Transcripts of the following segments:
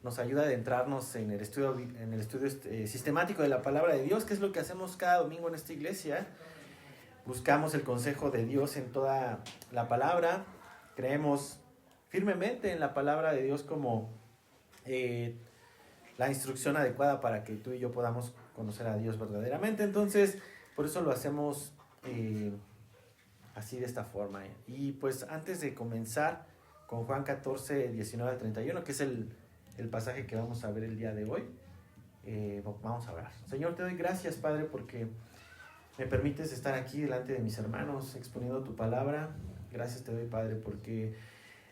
nos ayuda a adentrarnos en el estudio sistemático de la palabra de Dios, que es lo que hacemos cada domingo en esta iglesia. Buscamos el consejo de Dios en toda la palabra, creemos firmemente en la palabra de Dios como la instrucción adecuada para que tú y yo podamos conocer a Dios verdaderamente. Entonces, por eso lo hacemos así, de esta forma. Y pues antes de comenzar con Juan 14, 19 al 31, que es el pasaje que vamos a ver el día de hoy, vamos a orar. Señor, te doy gracias, Padre, porque me permites estar aquí delante de mis hermanos exponiendo tu palabra. Gracias te doy, Padre, porque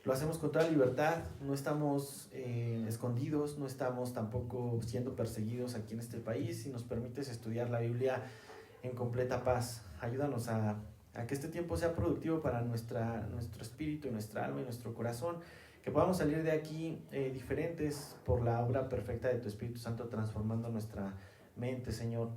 lo hacemos con toda libertad, no estamos escondidos, no estamos tampoco siendo perseguidos aquí en este país, y nos permites estudiar la Biblia en completa paz. Ayúdanos a que este tiempo sea productivo para nuestro espíritu, nuestra alma y nuestro corazón, que podamos salir de aquí diferentes por la obra perfecta de tu Espíritu Santo, transformando nuestra mente, Señor.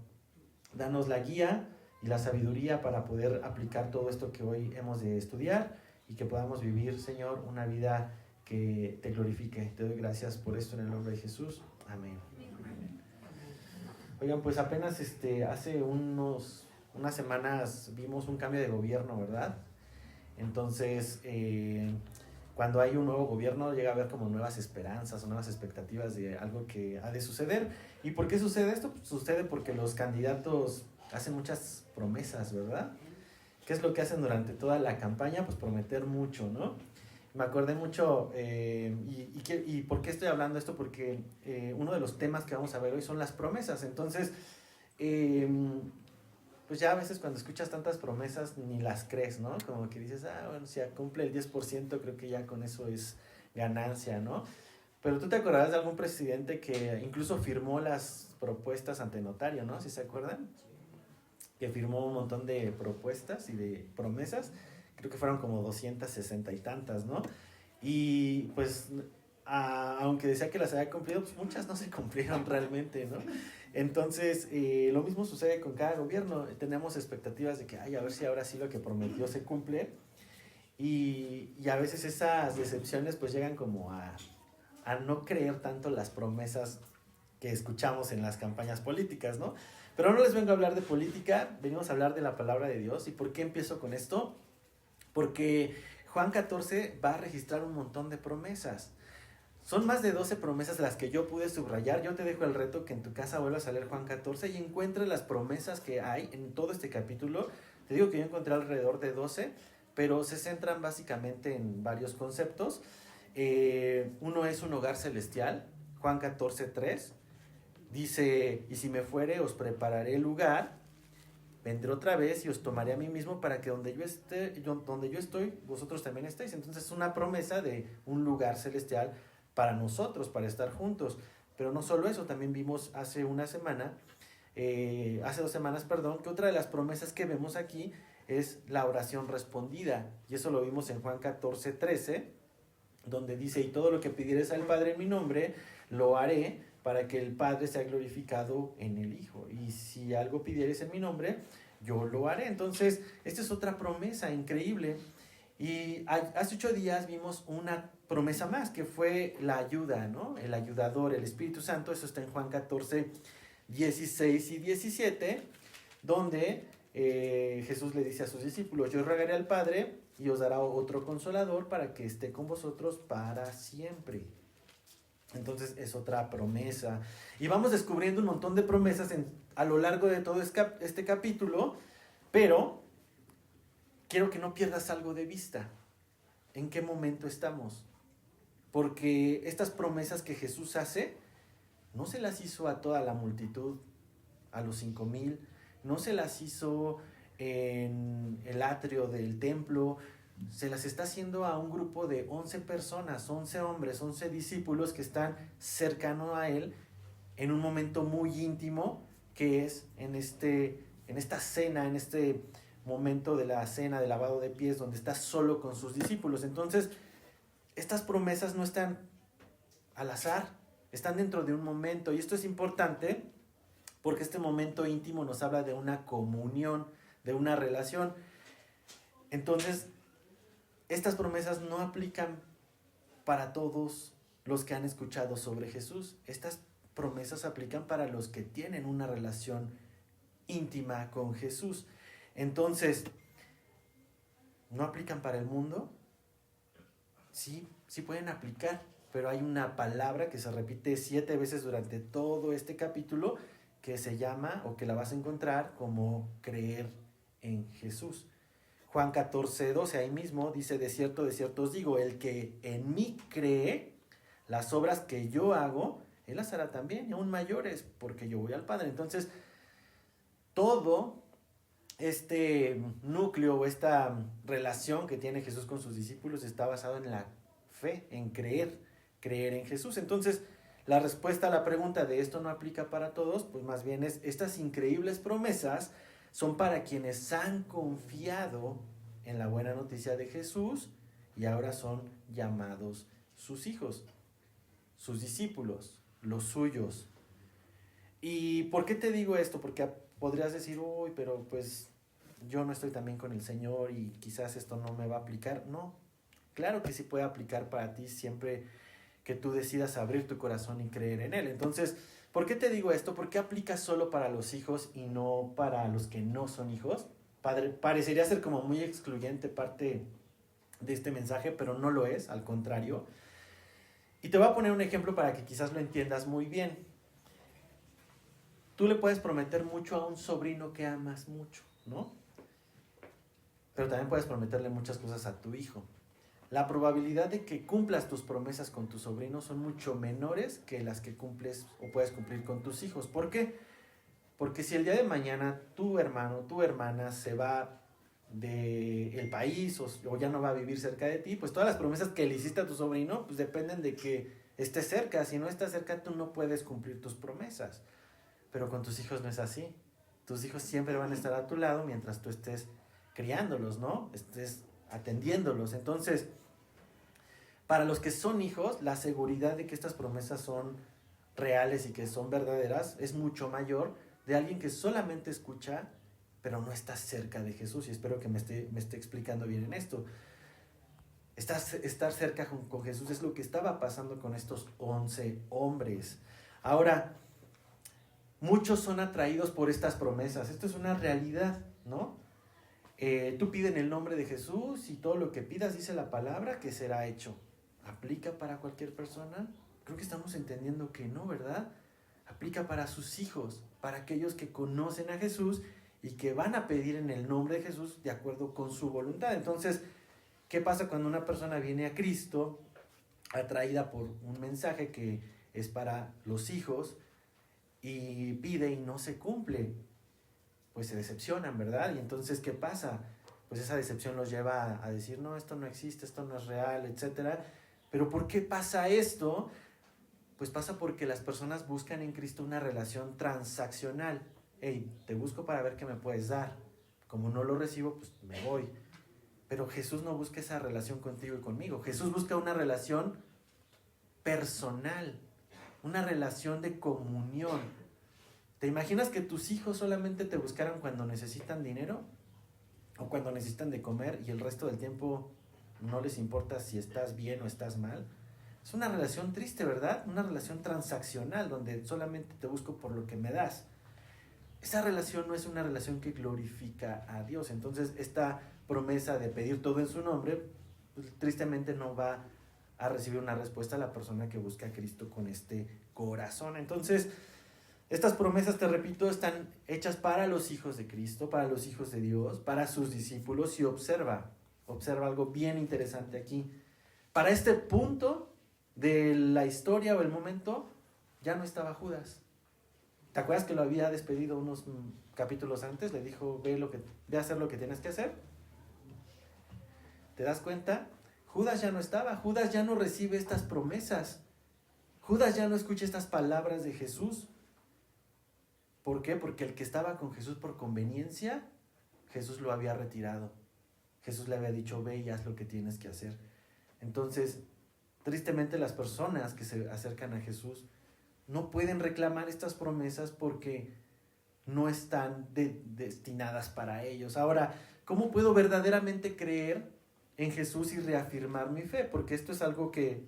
Danos la guía y la sabiduría para poder aplicar todo esto que hoy hemos de estudiar, y que podamos vivir, Señor, una vida que te glorifique. Te doy gracias por esto en el nombre de Jesús. Amén. Oigan, pues apenas hace unas semanas vimos un cambio de gobierno, ¿verdad? Entonces, cuando hay un nuevo gobierno llega a haber como nuevas esperanzas o nuevas expectativas de algo que ha de suceder. ¿Y por qué sucede esto? Pues sucede porque los candidatos hacen muchas promesas, ¿verdad? ¿Qué es lo que hacen durante toda la campaña? Pues prometer mucho, ¿no? Me acordé mucho, y ¿por qué estoy hablando esto? Porque uno de los temas que vamos a ver hoy son las promesas. Entonces, pues ya a veces cuando escuchas tantas promesas ni las crees, ¿no? Como que dices, bueno, si cumple el 10%, creo que ya con eso es ganancia, ¿no? Pero tú te acordarás de algún presidente que incluso firmó las propuestas ante notario, ¿no? ¿Sí se acuerdan? Que firmó un montón de propuestas y de promesas, creo que fueron como 260 y tantas, ¿no? Y pues, aunque decía que las había cumplido, pues muchas no se cumplieron realmente, ¿no? Entonces, lo mismo sucede con cada gobierno. Tenemos expectativas de que, a ver si ahora sí lo que prometió se cumple, y a veces esas decepciones pues llegan como a no creer tanto las promesas que escuchamos en las campañas políticas, ¿no? Pero no les vengo a hablar de política, venimos a hablar de la palabra de Dios. ¿Y por qué empiezo con esto? Porque Juan 14 va a registrar un montón de promesas. Son más de 12 promesas las que yo pude subrayar. Yo te dejo el reto que en tu casa vuelvas a leer Juan 14 y encuentres las promesas que hay en todo este capítulo. Te digo que yo encontré alrededor de 12, pero se centran básicamente en varios conceptos. Uno es un hogar celestial, Juan 14:3. Dice, y si me fuere, os prepararé lugar, vendré otra vez y os tomaré a mí mismo, para que donde yo estoy, vosotros también estéis. Entonces es una promesa de un lugar celestial para nosotros, para estar juntos. Pero no solo eso, también vimos hace 2 semanas, que otra de las promesas que vemos aquí es la oración respondida. Y eso lo vimos en Juan 14:13, donde dice, y todo lo que pidieres al Padre en mi nombre, lo haré, para que el Padre sea glorificado en el Hijo. Y si algo pidieres en mi nombre, yo lo haré. Entonces, esta es otra promesa increíble. Y hace 8 días vimos una promesa más, que fue la ayuda, ¿no? El ayudador, el Espíritu Santo. Eso está en Juan 14, 16 y 17, donde Jesús le dice a sus discípulos, yo rogaré al Padre y os dará otro consolador para que esté con vosotros para siempre. Entonces es otra promesa. Y vamos descubriendo un montón de promesas a lo largo de todo este capítulo, pero quiero que no pierdas algo de vista. ¿En qué momento estamos? Porque estas promesas que Jesús hace, no se las hizo a toda la multitud, a los 5,000, no se las hizo en el atrio del templo, se las está haciendo a un grupo de 11 personas, 11 hombres, 11 discípulos que están cercanos a él en un momento muy íntimo, que es en esta cena, en este momento de la cena de lavado de pies, donde está solo con sus discípulos. Entonces, estas promesas no están al azar, están dentro de un momento, y esto es importante porque este momento íntimo nos habla de una comunión, de una relación. Entonces, estas promesas no aplican para todos los que han escuchado sobre Jesús. Estas promesas aplican para los que tienen una relación íntima con Jesús. Entonces, ¿no aplican para el mundo? Sí, sí pueden aplicar, pero hay una palabra que se repite 7 veces durante todo este capítulo que se llama, o que la vas a encontrar como creer en Jesús. Juan 14:12, ahí mismo dice: de cierto os digo, el que en mí cree, las obras que yo hago, él las hará también, y aún mayores, porque yo voy al Padre. Entonces, todo este núcleo o esta relación que tiene Jesús con sus discípulos está basado en la fe, en creer en Jesús. Entonces, la respuesta a la pregunta de esto no aplica para todos, pues más bien es: estas increíbles promesas son para quienes han confiado en la buena noticia de Jesús y ahora son llamados sus hijos, sus discípulos, los suyos. ¿Y por qué te digo esto? Porque podrías decir: uy, pero pues yo no estoy también con el Señor y quizás esto no me va a aplicar. No, claro que sí puede aplicar para ti siempre que tú decidas abrir tu corazón y creer en Él. Entonces, ¿por qué te digo esto? ¿Por qué aplica solo para los hijos y no para los que no son hijos? Parecería ser como muy excluyente parte de este mensaje, pero no lo es, al contrario. Y te voy a poner un ejemplo para que quizás lo entiendas muy bien. Tú le puedes prometer mucho a un sobrino que amas mucho, ¿no? Pero también puedes prometerle muchas cosas a tu hijo. La probabilidad de que cumplas tus promesas con tu sobrino son mucho menores que las que cumples o puedes cumplir con tus hijos. ¿Por qué? Porque si el día de mañana tu hermano, tu hermana se va del país o ya no va a vivir cerca de ti, pues todas las promesas que le hiciste a tu sobrino pues dependen de que esté cerca. Si no está cerca, tú no puedes cumplir tus promesas. Pero con tus hijos no es así. Tus hijos siempre van a estar a tu lado mientras tú estés criándolos, ¿no? Estés atendiéndolos. Entonces, para los que son hijos, la seguridad de que estas promesas son reales y que son verdaderas es mucho mayor de alguien que solamente escucha, pero no está cerca de Jesús. Y espero que me esté explicando bien en esto. Estar cerca con Jesús es lo que estaba pasando con estos 11 hombres. Ahora, muchos son atraídos por estas promesas. Esto es una realidad, ¿no? Tú pides en el nombre de Jesús y todo lo que pidas, dice la palabra, que será hecho. ¿Aplica para cualquier persona? Creo que estamos entendiendo que no, ¿verdad? Aplica para sus hijos, para aquellos que conocen a Jesús y que van a pedir en el nombre de Jesús de acuerdo con su voluntad. Entonces, ¿qué pasa cuando una persona viene a Cristo atraída por un mensaje que es para los hijos y pide y no se cumple? Pues se decepcionan, ¿verdad? Y entonces, ¿qué pasa? Pues esa decepción los lleva a decir: no, esto no existe, esto no es real, etc. ¿Pero por qué pasa esto? Pues pasa porque las personas buscan en Cristo una relación transaccional. Hey, te busco para ver qué me puedes dar. Como no lo recibo, pues me voy. Pero Jesús no busca esa relación contigo y conmigo. Jesús busca una relación personal, una relación de comunión. ¿Te imaginas que tus hijos solamente te buscaran cuando necesitan dinero? O cuando necesitan de comer y el resto del tiempo no les importa si estás bien o estás mal. Es una relación triste, ¿verdad? Una relación transaccional donde solamente te busco por lo que me das. Esa relación no es una relación que glorifica a Dios. Entonces, esta promesa de pedir todo en su nombre, pues, tristemente no va a recibir una respuesta a la persona que busca a Cristo con este corazón. Entonces, estas promesas, te repito, están hechas para los hijos de Cristo, para los hijos de Dios, para sus discípulos. Y observa algo bien interesante aquí. Para este punto de la historia o el momento, ya no estaba Judas. ¿Te acuerdas que lo había despedido unos capítulos antes? Le dijo: ve a hacer lo que tienes que hacer. ¿Te das cuenta? Judas ya no estaba. Judas ya no recibe estas promesas. Judas ya no escucha estas palabras de Jesús. ¿Por qué? Porque el que estaba con Jesús por conveniencia, Jesús lo había retirado. Jesús le había dicho: ve y haz lo que tienes que hacer. Entonces, tristemente, las personas que se acercan a Jesús no pueden reclamar estas promesas porque no están destinadas para ellos. Ahora, ¿cómo puedo verdaderamente creer en Jesús y reafirmar mi fe? Porque esto es algo que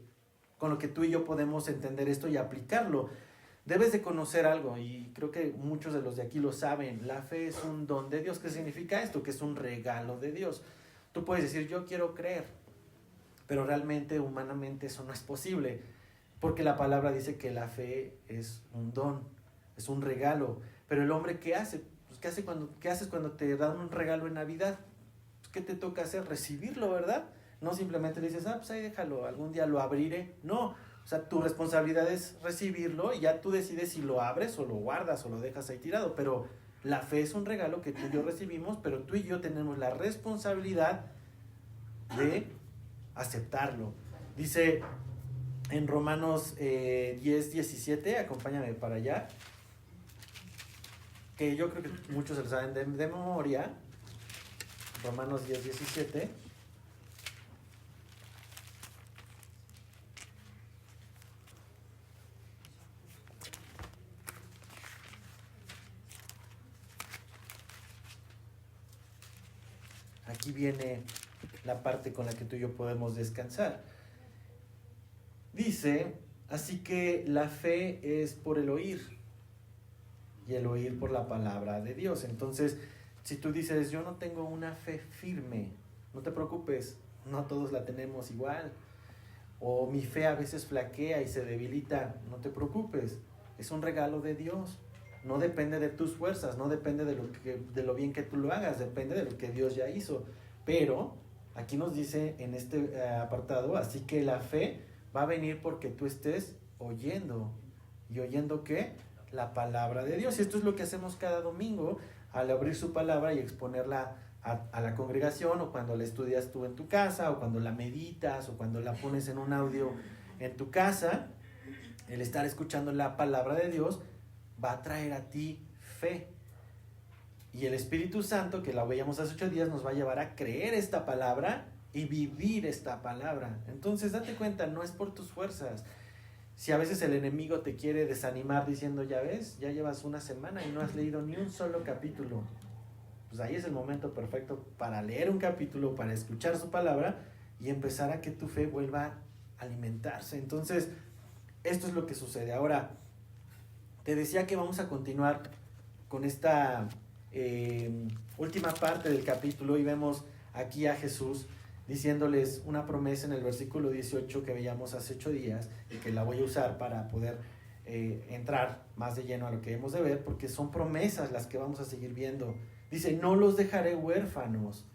con lo que tú y yo podemos entender esto y aplicarlo. Debes de conocer algo, y creo que muchos de los de aquí lo saben. La fe es un don de Dios. ¿Qué significa esto? Que es un regalo de Dios. Tú puedes decir, yo quiero creer, pero realmente, humanamente, eso no es posible, porque la palabra dice que la fe es un don, es un regalo. Pero el hombre, ¿qué hace? Pues, ¿qué haces cuando te dan un regalo en Navidad? Pues, ¿qué te toca hacer? Recibirlo, ¿verdad? No simplemente le dices, pues ahí déjalo, algún día lo abriré. No, o sea, tu responsabilidad es recibirlo y ya tú decides si lo abres o lo guardas o lo dejas ahí tirado. Pero la fe es un regalo que tú y yo recibimos, pero tú y yo tenemos la responsabilidad de aceptarlo. Dice en Romanos 10:17, acompáñame para allá, que yo creo que muchos se lo saben de memoria. Romanos 10:17. Aquí viene la parte con la que tú y yo podemos descansar. Dice, así que la fe es por el oír, y el oír por la palabra de Dios. Entonces, si tú dices, yo no tengo una fe firme, no te preocupes, no todos la tenemos igual. O mi fe a veces flaquea y se debilita, no te preocupes, es un regalo de Dios. No depende de tus fuerzas, no depende de lo bien que tú lo hagas, depende de lo que Dios ya hizo. Pero aquí nos dice en este apartado, así que la fe va a venir porque tú estés oyendo. ¿Y oyendo qué? La palabra de Dios. Y esto es lo que hacemos cada domingo al abrir su palabra y exponerla a la congregación, o cuando la estudias tú en tu casa, o cuando la meditas, o cuando la pones en un audio en tu casa. El estar escuchando la palabra de Dios va a traer a ti fe. Y el Espíritu Santo, que la veíamos hace 8 días, nos va a llevar a creer esta palabra y vivir esta palabra. Entonces, date cuenta, no es por tus fuerzas. Si a veces el enemigo te quiere desanimar diciendo, ya ves, ya llevas una semana y no has leído ni un solo capítulo, pues ahí es el momento perfecto para leer un capítulo, para escuchar su palabra y empezar a que tu fe vuelva a alimentarse. Entonces, esto es lo que sucede. Ahora, te decía que vamos a continuar con esta última parte del capítulo, y vemos aquí a Jesús diciéndoles una promesa en el versículo 18 que veíamos hace 8 días, y que la voy a usar para poder entrar más de lleno a lo que hemos de ver, porque son promesas las que vamos a seguir viendo. Dice, no los dejaré huérfanos,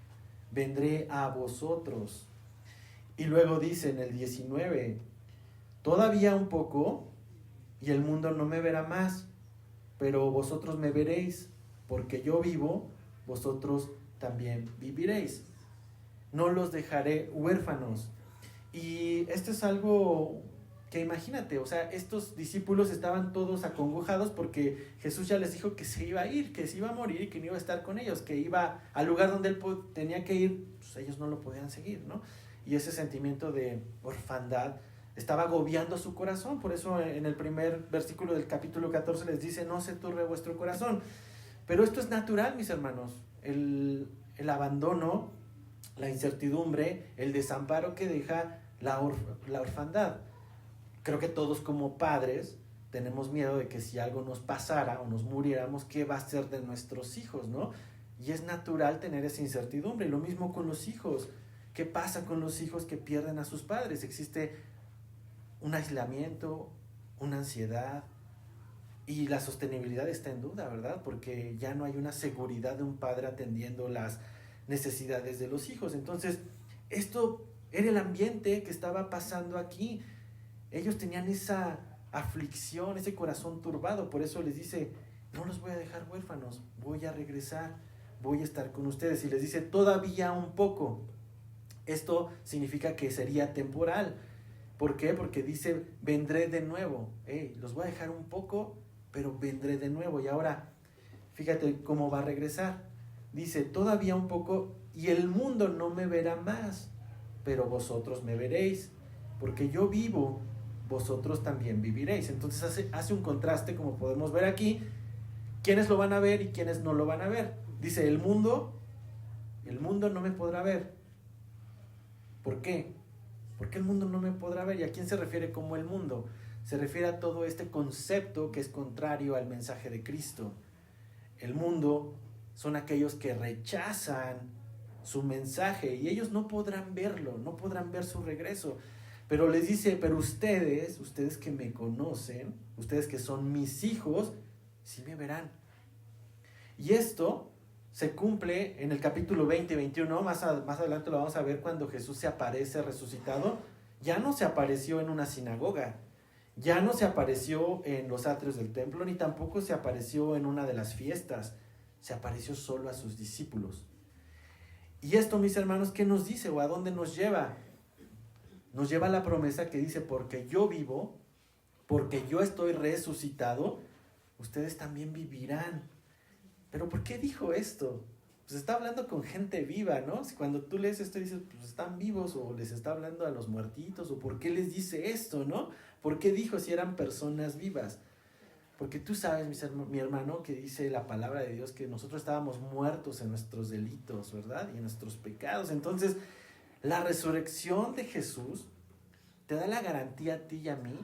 vendré a vosotros. Y luego dice en el 19, todavía un poco y el mundo no me verá más, pero vosotros me veréis, porque yo vivo, vosotros también viviréis. No los dejaré huérfanos. Y esto es algo que imagínate, o sea, estos discípulos estaban todos acongojados porque Jesús ya les dijo que se iba a ir, que se iba a morir y que no iba a estar con ellos, que iba al lugar donde él tenía que ir, pues ellos no lo podían seguir, ¿no? Y ese sentimiento de orfandad estaba agobiando su corazón. Por eso en el primer versículo del capítulo 14 les dice, no se turbe vuestro corazón. Pero esto es natural, mis hermanos, el abandono, la incertidumbre, el desamparo que deja la orfandad. Creo que todos como padres tenemos miedo de que si algo nos pasara o nos muriéramos, ¿qué va a ser de nuestros hijos, no? Y es natural tener esa incertidumbre. Y lo mismo con los hijos. ¿Qué pasa con los hijos que pierden a sus padres? Existe un aislamiento, una ansiedad, y la sostenibilidad está en duda, ¿verdad? Porque ya no hay una seguridad de un padre atendiendo las necesidades de los hijos. Entonces, esto era el ambiente que estaba pasando aquí. Ellos tenían esa aflicción, ese corazón turbado. Por eso les dice, no los voy a dejar huérfanos, voy a regresar, voy a estar con ustedes. Y les dice, todavía un poco. Esto significa que sería temporal. ¿Por qué? Porque dice, vendré de nuevo. Los voy a dejar un poco, pero vendré de nuevo. Y ahora, fíjate cómo va a regresar. Dice, todavía un poco y el mundo no me verá más, pero vosotros me veréis, porque yo vivo, vosotros también viviréis. Entonces hace un contraste, como podemos ver aquí, quiénes lo van a ver y quiénes no lo van a ver. Dice, el mundo no me podrá ver. ¿Por qué? porque el mundo no me podrá ver. ¿Y a quién se refiere como el mundo? Se refiere a todo este concepto que es contrario al mensaje de Cristo. El mundo son aquellos que rechazan su mensaje y ellos no podrán verlo, no podrán ver su regreso. Pero les dice, pero ustedes que me conocen, ustedes que son mis hijos, sí me verán. Y esto se cumple en el capítulo 20 y 21, más adelante lo vamos a ver cuando Jesús se aparece resucitado. Ya no se apareció en una sinagoga, ya no se apareció en los atrios del templo, ni tampoco se apareció en una de las fiestas, se apareció solo a sus discípulos. Y esto, mis hermanos, ¿qué nos dice o a dónde nos lleva? Nos lleva a la promesa que dice, porque yo vivo, porque yo estoy resucitado, ustedes también vivirán. ¿Pero por qué dijo esto? Pues está hablando con gente viva, ¿no? Si cuando tú lees esto dices, pues están vivos, o les está hablando a los muertitos, o ¿por qué les dice esto, no? ¿Por qué dijo si eran personas vivas? Porque tú sabes, mi hermano, que dice la palabra de Dios que nosotros estábamos muertos en nuestros delitos, ¿verdad? Y en nuestros pecados. Entonces, la resurrección de Jesús te da la garantía a ti y a mí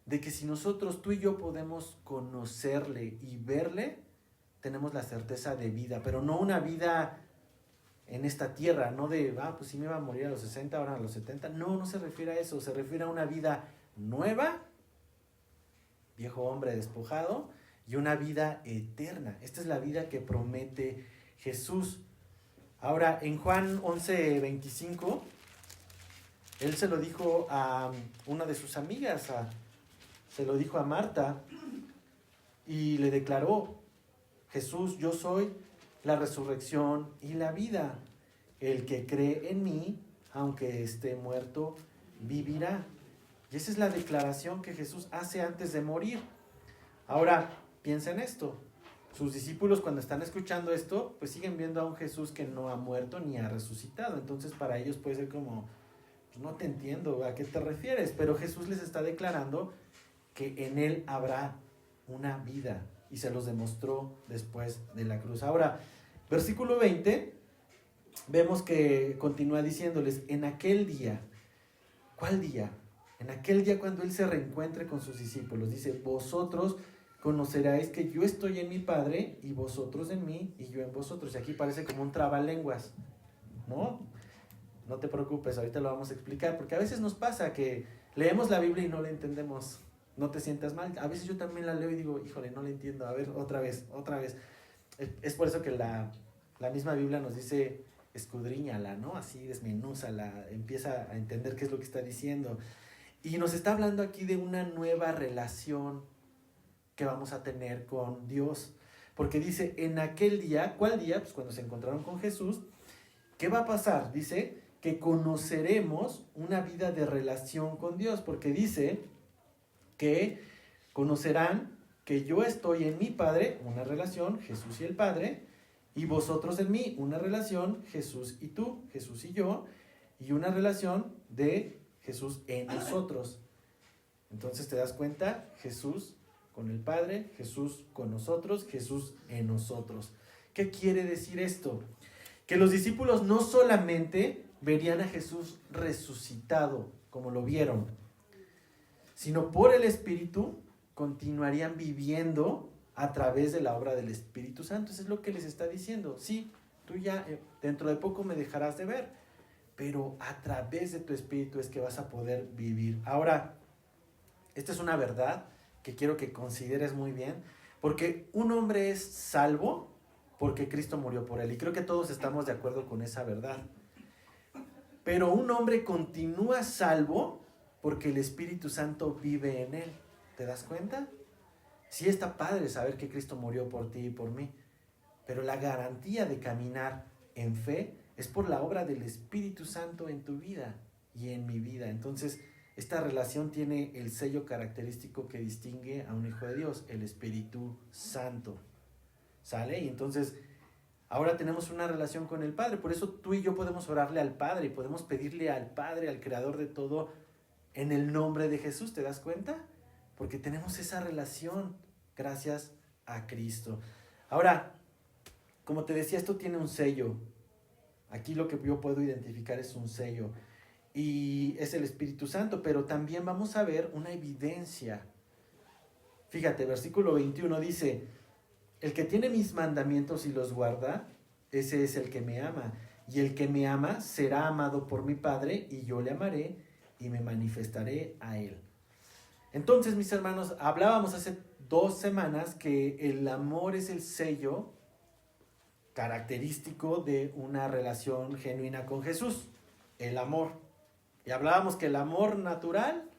de que si nosotros, tú y yo, podemos conocerle y verle, tenemos la certeza de vida, pero no una vida en esta tierra, no de, pues sí me iba a morir a los 60, ahora a los 70. No, no se refiere a eso, se refiere a una vida nueva, viejo hombre despojado, y una vida eterna. Esta es la vida que promete Jesús. Ahora, en Juan 11:25, él se lo dijo a una de sus amigas, se lo dijo a Marta, y le declaró, Jesús, yo soy la resurrección y la vida. El que cree en mí, aunque esté muerto, vivirá. Y esa es la declaración que Jesús hace antes de morir. Ahora, piensa en esto. Sus discípulos, cuando están escuchando esto, pues siguen viendo a un Jesús que no ha muerto ni ha resucitado. Entonces, para ellos puede ser como, pues no te entiendo, ¿a qué te refieres? Pero Jesús les está declarando que en él habrá una vida. Y se los demostró después de la cruz. Ahora, versículo 20, vemos que continúa diciéndoles, en aquel día, ¿cuál día? En aquel día cuando él se reencuentre con sus discípulos, dice, vosotros conoceréis que yo estoy en mi Padre y vosotros en mí y yo en vosotros. Y aquí parece como un trabalenguas, ¿no? No te preocupes, ahorita lo vamos a explicar, porque a veces nos pasa que leemos la Biblia y no la entendemos. No te sientas mal. A veces yo también la leo y digo, híjole, no la entiendo. A ver, otra vez. Es por eso que la misma Biblia nos dice, escudriñala, ¿no? Así, desmenúzala, empieza a entender qué es lo que está diciendo. Y nos está hablando aquí de una nueva relación que vamos a tener con Dios. Porque dice, en aquel día, ¿cuál día? Pues cuando se encontraron con Jesús. ¿Qué va a pasar? Dice que conoceremos una vida de relación con Dios. Porque dice que conocerán que yo estoy en mi Padre, una relación, Jesús y el Padre, y vosotros en mí, una relación, Jesús y tú, Jesús y yo, y una relación de Jesús en nosotros. Entonces te das cuenta, Jesús con el Padre, Jesús con nosotros, Jesús en nosotros. ¿Qué quiere decir esto? Que los discípulos no solamente verían a Jesús resucitado, como lo vieron, sino por el Espíritu continuarían viviendo a través de la obra del Espíritu Santo. Eso es lo que les está diciendo. Sí, tú ya dentro de poco me dejarás de ver, pero a través de tu Espíritu es que vas a poder vivir. Ahora, esta es una verdad que quiero que consideres muy bien, porque un hombre es salvo porque Cristo murió por él, y creo que todos estamos de acuerdo con esa verdad. Pero un hombre continúa salvo porque el Espíritu Santo vive en él. ¿Te das cuenta? Sí está padre saber que Cristo murió por ti y por mí, pero la garantía de caminar en fe es por la obra del Espíritu Santo en tu vida y en mi vida. Entonces, esta relación tiene el sello característico que distingue a un hijo de Dios, el Espíritu Santo. ¿Sale? Y entonces, ahora tenemos una relación con el Padre. Por eso tú y yo podemos orarle al Padre y podemos pedirle al Padre, al Creador de todo, en el nombre de Jesús. ¿Te das cuenta? Porque tenemos esa relación gracias a Cristo. Ahora, como te decía, esto tiene un sello. Aquí lo que yo puedo identificar es un sello. y es el Espíritu Santo, pero también vamos a ver una evidencia. Fíjate, versículo 21 dice, el que tiene mis mandamientos y los guarda, ese es el que me ama. Y el que me ama será amado por mi Padre, y yo le amaré y me manifestaré a él. Entonces, mis hermanos, hablábamos hace 2 semanas que el amor es el sello característico de una relación genuina con Jesús. El amor. Y hablábamos que el amor natural,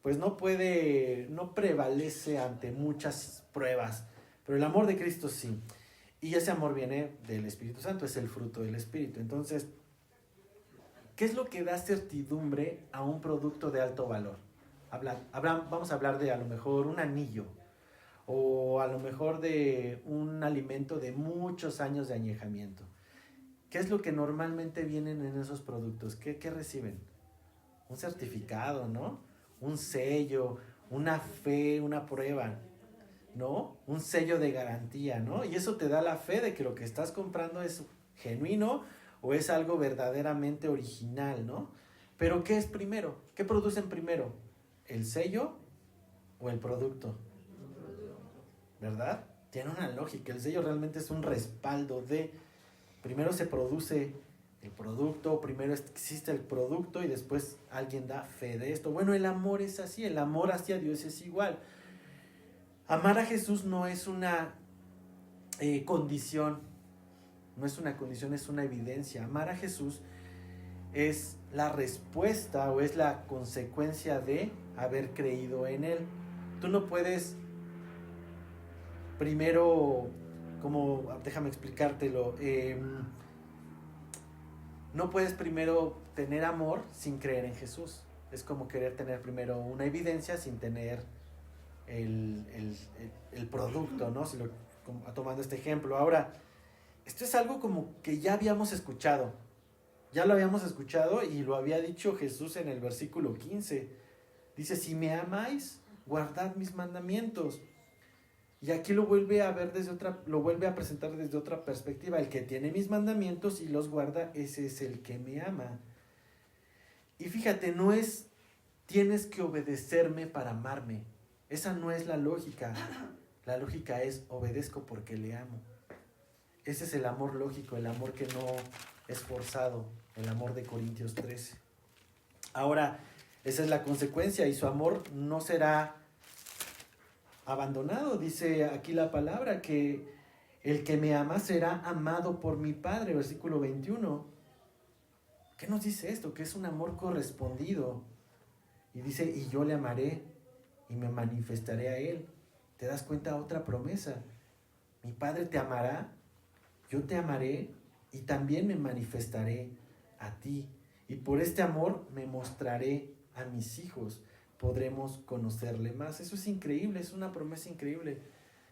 pues no prevalece ante muchas pruebas. Pero el amor de Cristo sí. Y ese amor viene del Espíritu Santo, es el fruto del Espíritu. Entonces, ¿qué es lo que da certidumbre a un producto de alto valor? Vamos a hablar de a lo mejor un anillo, o a lo mejor de un alimento de muchos años de añejamiento. ¿Qué es lo que normalmente vienen en esos productos? ¿Qué reciben? Un certificado, ¿no? Un sello, una fe, una prueba, ¿no? Un sello de garantía, ¿no? Y eso te da la fe de que lo que estás comprando es genuino o es algo verdaderamente original, ¿no? Pero ¿qué es primero? ¿Qué producen primero? ¿El sello o el producto? ¿Verdad? Tiene una lógica. El sello realmente es un respaldo de... Primero se produce el producto, primero existe el producto y después alguien da fe de esto. Bueno, el amor es así, el amor hacia Dios es igual. Amar a Jesús no es una condición, no es una condición, es una evidencia. Amar a Jesús es la respuesta o es la consecuencia de haber creído en Él. Tú no puedes primero, déjame explicártelo, no puedes primero tener amor sin creer en Jesús. Es como querer tener primero una evidencia sin tener el producto, ¿no? Tomando este ejemplo. Ahora, esto es algo como que ya habíamos escuchado. Ya lo habíamos escuchado y lo había dicho Jesús en el versículo 15. Dice, si me amáis, guardad mis mandamientos. Y aquí lo vuelve a presentar desde otra perspectiva. El que tiene mis mandamientos y los guarda, ese es el que me ama. Y fíjate, no es tienes que obedecerme para amarme. Esa no es la lógica. La lógica es obedezco porque le amo. Ese es el amor lógico, el amor que no es forzado, el amor de Corintios 13. Ahora, esa es la consecuencia y su amor no será abandonado. Dice aquí la palabra que el que me ama será amado por mi Padre, versículo 21. ¿Qué nos dice esto? Que es un amor correspondido. Y dice, y yo le amaré y me manifestaré a él. ¿Te das cuenta? Otra promesa. Mi Padre te amará, yo te amaré y también me manifestaré a ti. Y por este amor me mostraré a mis hijos. Podremos conocerle más. Eso es increíble, es una promesa increíble.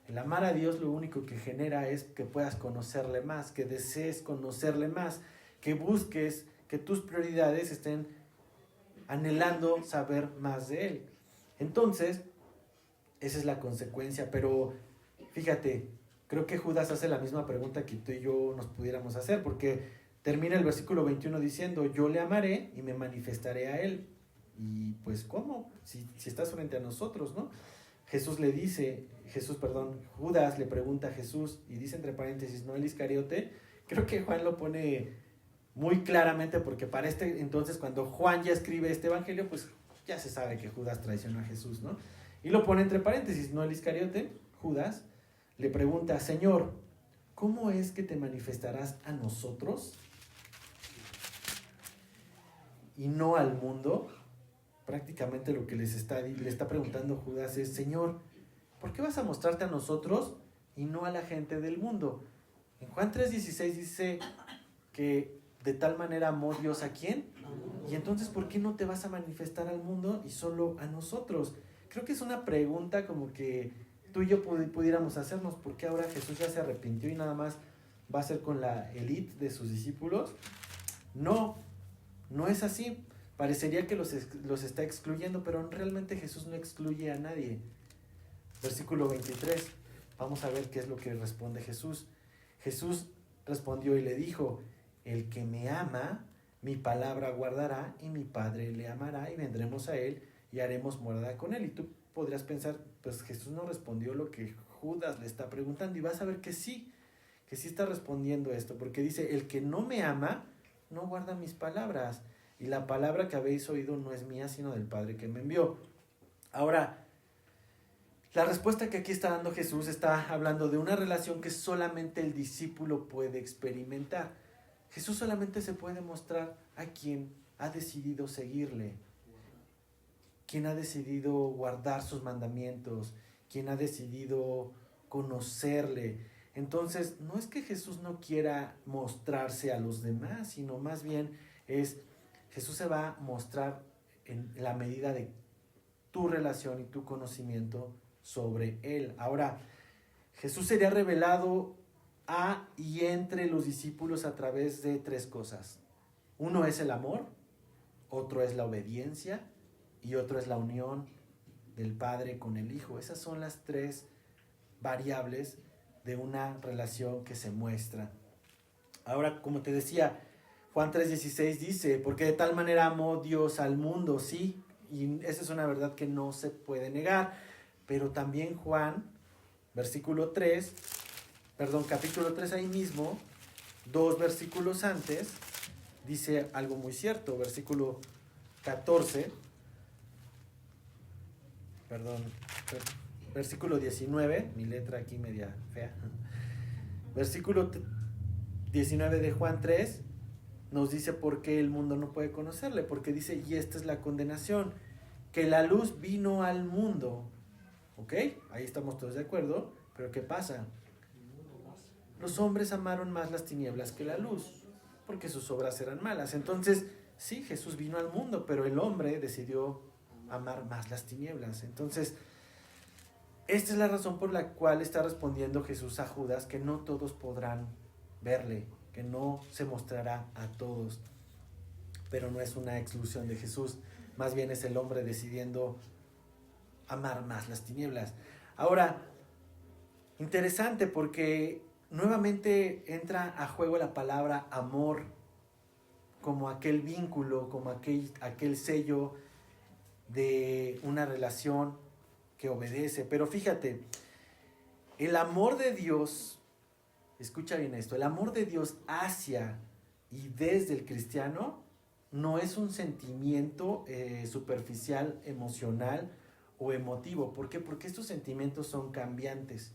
El amar a Dios lo único que genera es que puedas conocerle más, que desees conocerle más, que busques, que tus prioridades estén anhelando saber más de Él. Entonces, esa es la consecuencia. Pero fíjate, creo que Judas hace la misma pregunta que tú y yo nos pudiéramos hacer, porque termina el versículo 21 diciendo, yo le amaré y me manifestaré a Él. Y pues, ¿cómo? Si estás frente a nosotros, ¿no? Judas le pregunta a Jesús y dice entre paréntesis, no el Iscariote. Creo que Juan lo pone muy claramente porque para entonces cuando Juan ya escribe este evangelio, pues ya se sabe que Judas traicionó a Jesús, ¿no? Y lo pone entre paréntesis, no el Iscariote. Judas le pregunta, Señor, ¿cómo es que te manifestarás a nosotros y no al mundo? Prácticamente lo que le está preguntando Judas es, Señor, ¿por qué vas a mostrarte a nosotros y no a la gente del mundo? En Juan 3:16 dice que de tal manera amó Dios a quién, y entonces ¿por qué no te vas a manifestar al mundo y solo a nosotros? Creo que es una pregunta como que tú y yo pudiéramos hacernos, ¿por qué ahora Jesús ya se arrepintió y nada más va a ser con la élite de sus discípulos? No es así. Parecería que los está excluyendo, pero realmente Jesús no excluye a nadie. Versículo 23. Vamos a ver qué es lo que responde Jesús. Jesús respondió y le dijo, el que me ama, mi palabra guardará y mi Padre le amará y vendremos a él y haremos morada con él. Y tú podrías pensar, pues Jesús no respondió lo que Judas le está preguntando, y vas a ver que sí está respondiendo esto, porque dice, el que no me ama, no guarda mis palabras, y la palabra que habéis oído no es mía, sino del Padre que me envió. Ahora, la respuesta que aquí está dando Jesús está hablando de una relación que solamente el discípulo puede experimentar. Jesús solamente se puede mostrar a quien ha decidido seguirle, quien ha decidido guardar sus mandamientos, quien ha decidido conocerle. Entonces, no es que Jesús no quiera mostrarse a los demás, sino más bien es, Jesús se va a mostrar en la medida de tu relación y tu conocimiento sobre él. Ahora, Jesús sería revelado a y entre los discípulos a través de tres cosas. Uno es el amor, otro es la obediencia y otro es la unión del Padre con el Hijo. Esas son las tres variables de una relación que se muestra. Ahora, como te decía, Juan 3:16 dice, porque de tal manera amó Dios al mundo, sí, y esa es una verdad que no se puede negar, pero también Juan, capítulo 3 ahí mismo, 2 versículos antes, dice algo muy cierto, versículo 14, versículo 19, mi letra aquí media fea, versículo 19 de Juan 3, nos dice por qué el mundo no puede conocerle, porque dice, y esta es la condenación, que la luz vino al mundo, ¿ok? Ahí estamos todos de acuerdo, pero ¿qué pasa? Los hombres amaron más las tinieblas que la luz, porque sus obras eran malas. Entonces, sí, Jesús vino al mundo, pero el hombre decidió amar más las tinieblas. Entonces, esta es la razón por la cual está respondiendo Jesús a Judas, que no todos podrán verle, que no se mostrará a todos. Pero no es una exclusión de Jesús, más bien es el hombre decidiendo amar más las tinieblas. Ahora, interesante porque nuevamente entra a juego la palabra amor como aquel vínculo, como aquel sello de una relación que obedece. Pero fíjate, el amor de Dios, escucha bien esto, el amor de Dios hacia y desde el cristiano no es un sentimiento superficial, emocional o emotivo. ¿Por qué? Porque estos sentimientos son cambiantes.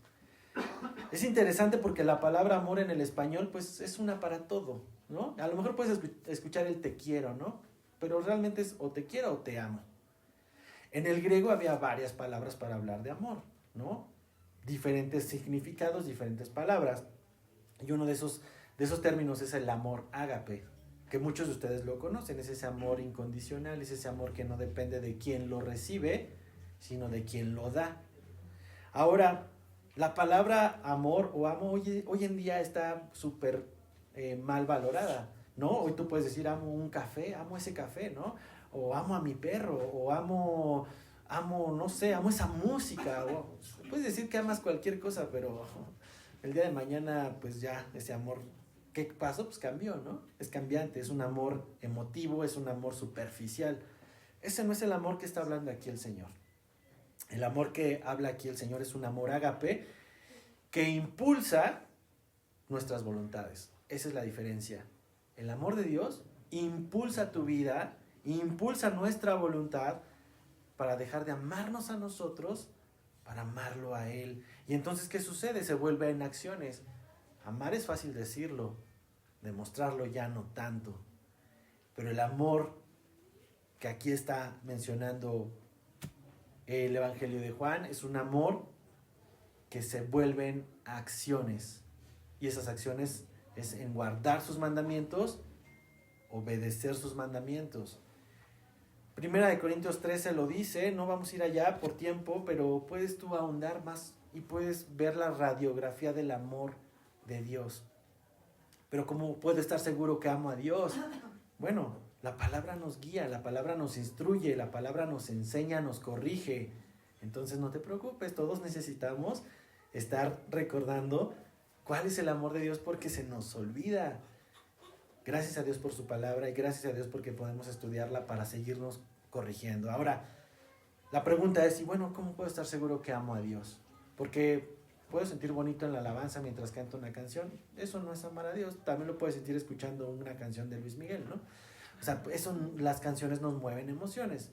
Es interesante porque la palabra amor en el español pues es una para todo, ¿no? A lo mejor puedes escuchar el te quiero, ¿no? Pero realmente es o te quiero o te amo. En el griego había varias palabras para hablar de amor, ¿no? Diferentes significados, diferentes palabras. Y uno de esos términos es el amor ágape, que muchos de ustedes lo conocen. Es ese amor incondicional, es ese amor que no depende de quién lo recibe, sino de quién lo da. Ahora, la palabra amor o amo hoy en día está súper mal valorada, ¿no? Hoy tú puedes decir amo un café, amo ese café, ¿no? O amo a mi perro, o amo, no sé, amo esa música. O, puedes decir que amas cualquier cosa, pero el día de mañana, pues ya, ese amor, ¿qué pasó? Pues cambió, ¿no? Es cambiante, es un amor emotivo, es un amor superficial. Ese no es el amor que está hablando aquí el Señor. El amor que habla aquí el Señor es un amor ágape que impulsa nuestras voluntades. Esa es la diferencia. El amor de Dios impulsa tu vida, impulsa nuestra voluntad para dejar de amarnos a nosotros, para amarlo a Él. Y entonces, ¿qué sucede? Se vuelve en acciones. Amar es fácil decirlo, demostrarlo ya no tanto. Pero el amor que aquí está mencionando el Evangelio de Juan es un amor que se vuelven acciones. Y esas acciones es en guardar sus mandamientos, obedecer sus mandamientos. Primera de Corintios 13 lo dice, no vamos a ir allá por tiempo, pero puedes tú ahondar más y puedes ver la radiografía del amor de Dios. Pero ¿cómo puedo estar seguro que amo a Dios? Bueno, la palabra nos guía, la palabra nos instruye, la palabra nos enseña, nos corrige. Entonces no te preocupes, todos necesitamos estar recordando cuál es el amor de Dios porque se nos olvida. Gracias a Dios por su palabra y gracias a Dios porque podemos estudiarla para seguirnos corrigiendo. Ahora, la pregunta es, y bueno, ¿cómo puedo estar seguro que amo a Dios? Porque puedo sentir bonito en la alabanza mientras canto una canción. Eso no es amar a Dios. También lo puedes sentir escuchando una canción de Luis Miguel, ¿no? O sea, las canciones nos mueven emociones.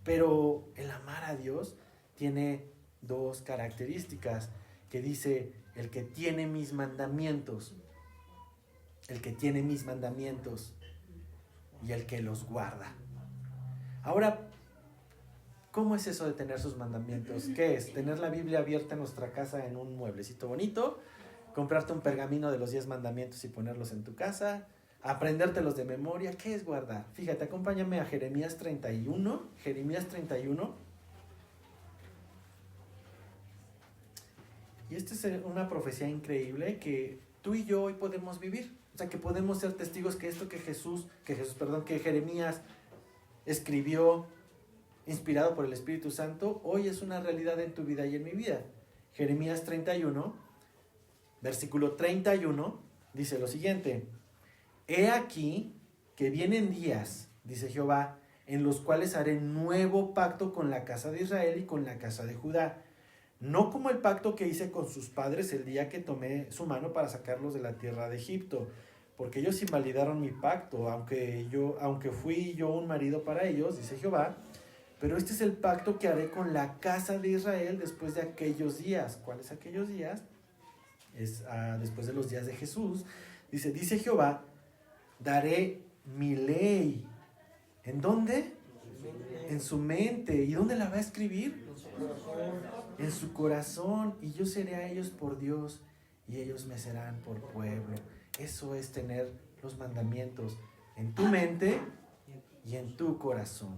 Pero el amar a Dios tiene dos características que dice, el que tiene mis mandamientos, el que tiene mis mandamientos y el que los guarda. Ahora, ¿cómo es eso de tener sus mandamientos? ¿Qué es? Tener la Biblia abierta en nuestra casa en un mueblecito bonito, comprarte un pergamino de los 10 mandamientos y ponerlos en tu casa, aprendértelos de memoria. ¿Qué es guardar? Fíjate, acompáñame a Jeremías 31. Jeremías 31. Y esta es una profecía increíble que tú y yo hoy podemos vivir. O sea, que podemos ser testigos que esto que Jeremías escribió, inspirado por el Espíritu Santo, hoy es una realidad en tu vida y en mi vida. Jeremías 31, versículo 31, dice lo siguiente: He aquí que vienen días, dice Jehová, en los cuales haré nuevo pacto con la casa de Israel y con la casa de Judá, no como el pacto que hice con sus padres el día que tomé su mano para sacarlos de la tierra de Egipto, porque ellos invalidaron mi pacto, aunque fui yo un marido para ellos, dice Jehová. Pero este es el pacto que haré con la casa de Israel después de aquellos días. ¿Cuáles aquellos días? Después de los días de Jesús. Dice Jehová, daré mi ley. ¿En dónde? En su mente. ¿Y dónde la va a escribir? En su corazón. Y yo seré a ellos por Dios y ellos me serán por pueblo. Eso es tener los mandamientos en tu mente y en tu corazón.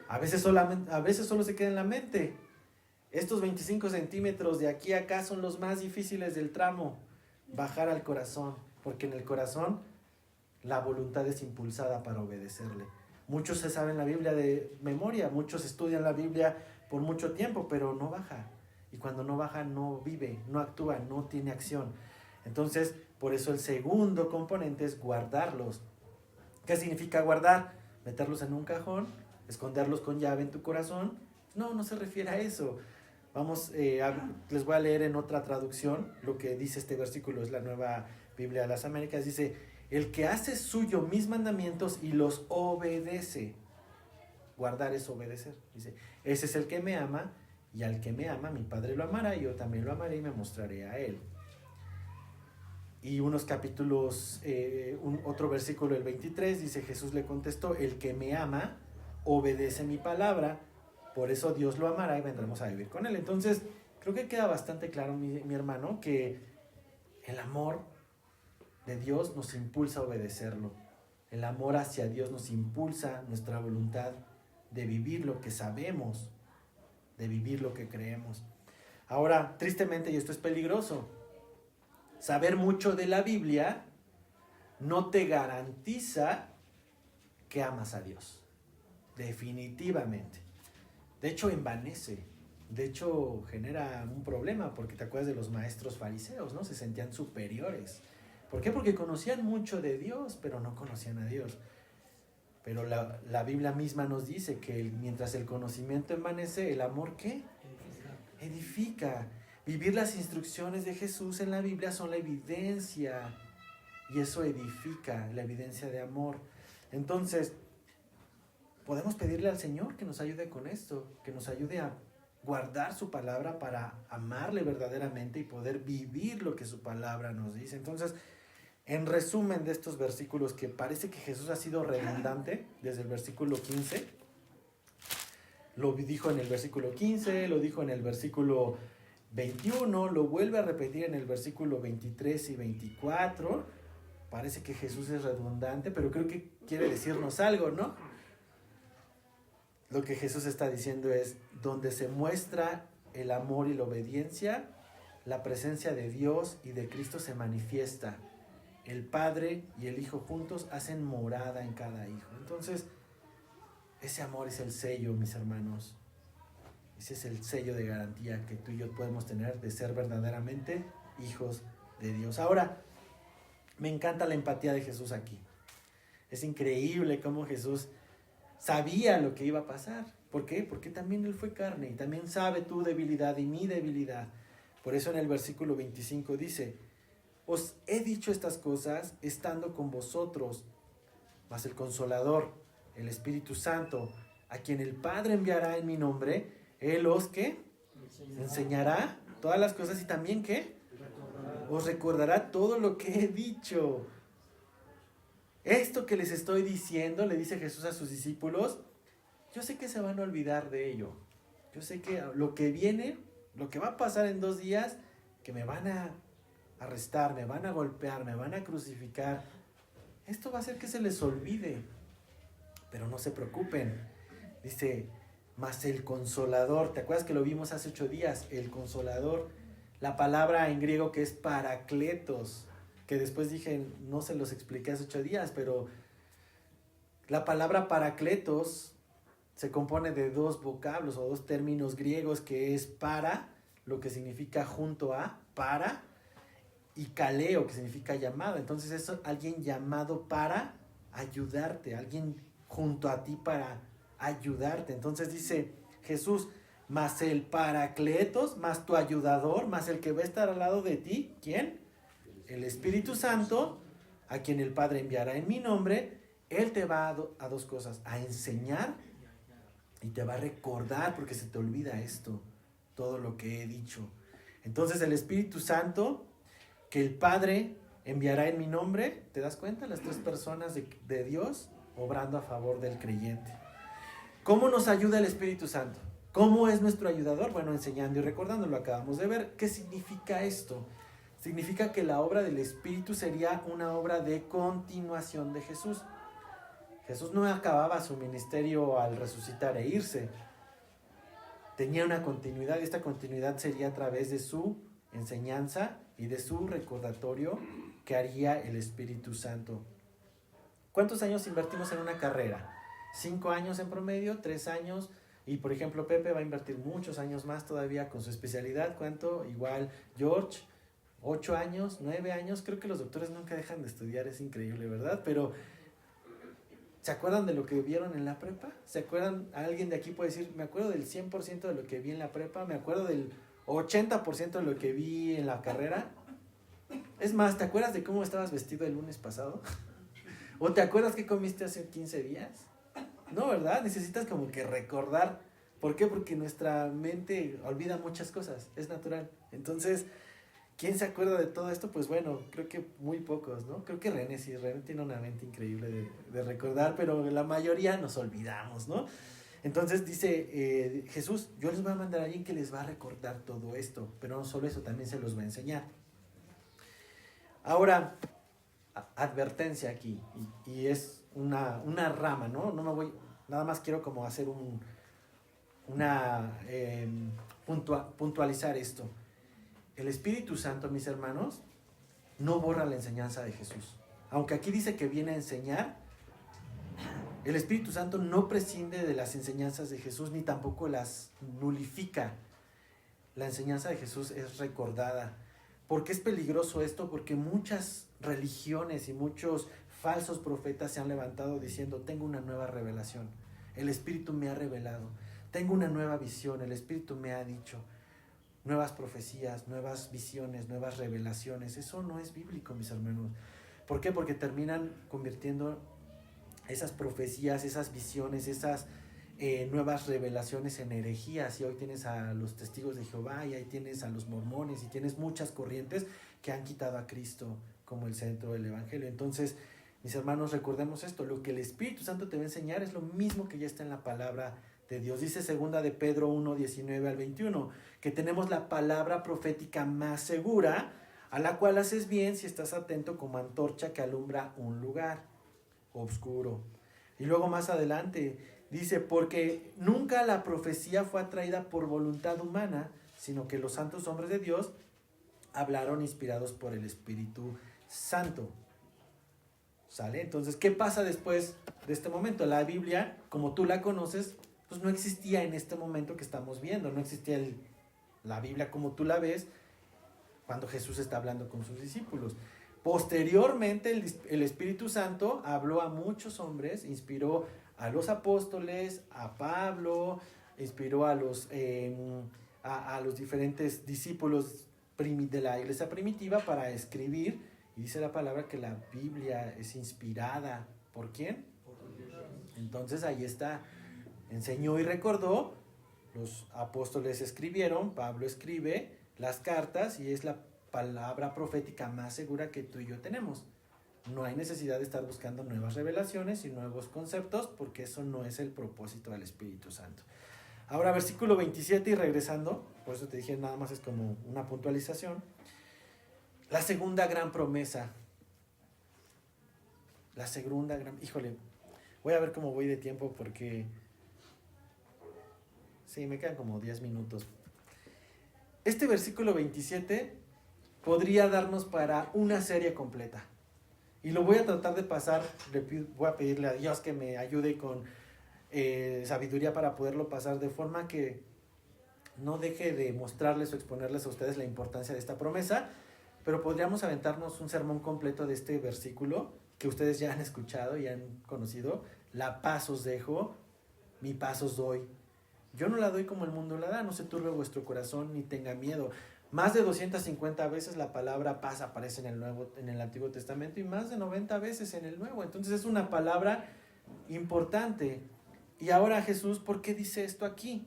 A veces solo se queda en la mente. Estos 25 centímetros de aquí a acá son los más difíciles del tramo. Bajar al corazón, porque en el corazón la voluntad es impulsada para obedecerle. Muchos se saben la Biblia de memoria, muchos estudian la Biblia por mucho tiempo, pero no baja. Y cuando no baja, no vive, no actúa, no tiene acción. Entonces, por eso el segundo componente es guardarlos. ¿Qué significa guardar? Meterlos en un cajón, esconderlos con llave en tu corazón. No se refiere a eso. Les voy a leer en otra traducción lo que dice este versículo, es la Nueva Biblia de las Américas. Dice, el que hace suyo mis mandamientos y los obedece. Guardar es obedecer. Dice, ese es el que me ama, y al que me ama, mi Padre lo amará, y yo también lo amaré y me mostraré a él. Y unos capítulos, otro versículo, el 23, dice, Jesús le contestó, el que me ama, obedece mi palabra, por eso Dios lo amará y vendremos a vivir con él. Entonces, creo que queda bastante claro, mi hermano, que el amor de Dios nos impulsa a obedecerlo. El amor hacia Dios nos impulsa nuestra voluntad de vivir lo que sabemos, de vivir lo que creemos. Ahora, tristemente, y esto es peligroso, saber mucho de la Biblia no te garantiza que amas a Dios. Definitivamente. De hecho, envanece. De hecho, genera un problema, porque te acuerdas de los maestros fariseos, ¿no? Se sentían superiores. ¿Por qué? Porque conocían mucho de Dios, pero no conocían a Dios. Pero la Biblia misma nos dice que mientras el conocimiento envanece, ¿el amor qué? Edifica. Vivir las instrucciones de Jesús en la Biblia son la evidencia, y eso edifica, la evidencia de amor. Entonces, podemos pedirle al Señor que nos ayude con esto, que nos ayude a guardar su palabra para amarle verdaderamente y poder vivir lo que su palabra nos dice. Entonces, en resumen de estos versículos, que parece que Jesús ha sido redundante desde el versículo 15, lo dijo en el versículo 15, lo dijo en el versículo 21, lo vuelve a repetir en el versículo 23 y 24. Parece que Jesús es redundante, pero creo que quiere decirnos algo, ¿no? Lo que Jesús está diciendo es, donde se muestra el amor y la obediencia, la presencia de Dios y de Cristo se manifiesta. El Padre y el Hijo juntos hacen morada en cada hijo. Entonces, ese amor es el sello, mis hermanos. Ese es el sello de garantía que tú y yo podemos tener de ser verdaderamente hijos de Dios. Ahora, me encanta la empatía de Jesús aquí. Es increíble cómo Jesús sabía lo que iba a pasar. ¿Por qué? Porque también Él fue carne y también sabe tu debilidad y mi debilidad. Por eso en el versículo 25 dice: os he dicho estas cosas estando con vosotros, mas el Consolador, el Espíritu Santo, a quien el Padre enviará en mi nombre, Él os ¿qué? Enseñará todas las cosas y también ¿qué? Os recordará todo lo que he dicho. Esto que les estoy diciendo, le dice Jesús a sus discípulos, yo sé que se van a olvidar de ello. Yo sé que lo que viene, lo que va a pasar en 2 días, que me van a arrestar, me van a golpear, me van a crucificar. Esto va a hacer que se les olvide. Pero no se preocupen. Dice, mas el Consolador, ¿te acuerdas que lo vimos hace 8 días? El Consolador, la palabra en griego que es parakletos, que después dije, no se los expliqué hace 8 días, pero la palabra parakletos se compone de 2 vocablos o 2 términos griegos, que es para, lo que significa junto a, para, y kaleo, que significa llamado. Entonces es alguien llamado para ayudarte, alguien junto a ti para ayudarte. Entonces dice Jesús, más el paracletos, más tu ayudador, más el que va a estar al lado de ti. ¿Quién? El Espíritu Santo, a quien el Padre enviará en mi nombre. Él te va a 2 cosas, a enseñar y te va a recordar, porque se te olvida esto, todo lo que he dicho. Entonces el Espíritu Santo, que el Padre enviará en mi nombre, ¿te das cuenta? Las 3 personas de Dios obrando a favor del creyente. ¿Cómo nos ayuda el Espíritu Santo? ¿Cómo es nuestro ayudador? Bueno, enseñando y recordando, lo acabamos de ver. ¿Qué significa esto? Significa que la obra del Espíritu sería una obra de continuación de Jesús. Jesús no acababa su ministerio al resucitar e irse. Tenía una continuidad, y esta continuidad sería a través de su enseñanza y de su recordatorio que haría el Espíritu Santo. ¿Cuántos años invertimos en una carrera? 5 años en promedio, 3 años, y por ejemplo Pepe va a invertir muchos años más todavía con su especialidad. ¿Cuánto? Igual George, 8 años, 9 años. Creo que los doctores nunca dejan de estudiar, es increíble, ¿verdad? Pero ¿se acuerdan de lo que vieron en la prepa? ¿Se acuerdan? Alguien de aquí puede decir, me acuerdo del 100% de lo que vi en la prepa, me acuerdo del 80% de lo que vi en la carrera. Es más, ¿te acuerdas de cómo estabas vestido el lunes pasado? ¿O te acuerdas qué comiste hace 15 días? No, ¿verdad? Necesitas como que recordar. ¿Por qué? Porque nuestra mente olvida muchas cosas, es natural. Entonces, ¿quién se acuerda de todo esto? Pues bueno, creo que muy pocos, ¿no? Creo que René sí, René tiene una mente increíble de recordar, pero la mayoría nos olvidamos, ¿no? Entonces dice Jesús, yo les voy a mandar a alguien que les va a recordar todo esto, pero no solo eso, también se los va a enseñar. Ahora, advertencia aquí, y es una rama, ¿no? No me voy, nada más quiero como hacer puntualizar esto. El Espíritu Santo, mis hermanos, no borra la enseñanza de Jesús. Aunque aquí dice que viene a enseñar, el Espíritu Santo no prescinde de las enseñanzas de Jesús, ni tampoco las nulifica. La enseñanza de Jesús es recordada. ¿Por qué es peligroso esto? Porque muchas religiones y muchos falsos profetas se han levantado diciendo, tengo una nueva revelación, el Espíritu me ha revelado, tengo una nueva visión, el Espíritu me ha dicho. Nuevas profecías, nuevas visiones, nuevas revelaciones. Eso no es bíblico, mis hermanos. ¿Por qué? Porque terminan convirtiendo esas profecías, esas visiones, esas nuevas revelaciones en herejías. Y hoy tienes a los testigos de Jehová, y ahí tienes a los mormones, y tienes muchas corrientes que han quitado a Cristo como el centro del evangelio. Entonces, mis hermanos, recordemos esto. Lo que el Espíritu Santo te va a enseñar es lo mismo que ya está en la palabra de Dios. Dice 2 de Pedro 1, 19 al 21, que tenemos la palabra profética más segura, a la cual haces bien si estás atento como antorcha que alumbra un lugar oscuro. Y luego más adelante dice, porque nunca la profecía fue atraída por voluntad humana, sino que los santos hombres de Dios hablaron inspirados por el Espíritu Santo. ¿Sale? Entonces, ¿qué pasa después de este momento? La Biblia, como tú la conoces, pues no existía en este momento que estamos viendo, no existía la Biblia como tú la ves cuando Jesús está hablando con sus discípulos. Posteriormente el Espíritu Santo habló a muchos hombres, inspiró a los apóstoles, a Pablo, inspiró a los diferentes discípulos de la iglesia primitiva para escribir. Y dice la palabra que la Biblia es inspirada. ¿Por quién? Entonces ahí está. Enseñó y recordó. Los apóstoles escribieron, Pablo escribe las cartas y es la palabra profética más segura que tú y yo tenemos. No hay necesidad de estar buscando nuevas revelaciones y nuevos conceptos porque eso no es el propósito del Espíritu Santo. Ahora, versículo 27 y regresando, por eso te dije nada más es como una puntualización. La segunda gran promesa. La segunda gran... Híjole, voy a ver cómo voy de tiempo porque... Sí, me quedan como 10 minutos. Este versículo 27 podría darnos para una serie completa. Y lo voy a tratar de pasar, voy a pedirle a Dios que me ayude con sabiduría para poderlo pasar de forma que no deje de mostrarles o exponerles a ustedes la importancia de esta promesa, pero podríamos aventarnos un sermón completo de este versículo que ustedes ya han escuchado y han conocido. La paz os dejo, mi paz os doy. Yo no la doy como el mundo la da, no se turbe vuestro corazón ni tenga miedo. Más de 250 veces la palabra paz aparece en el Antiguo Testamento y más de 90 veces en el Nuevo. Entonces es una palabra importante. Y ahora Jesús, ¿por qué dice esto aquí?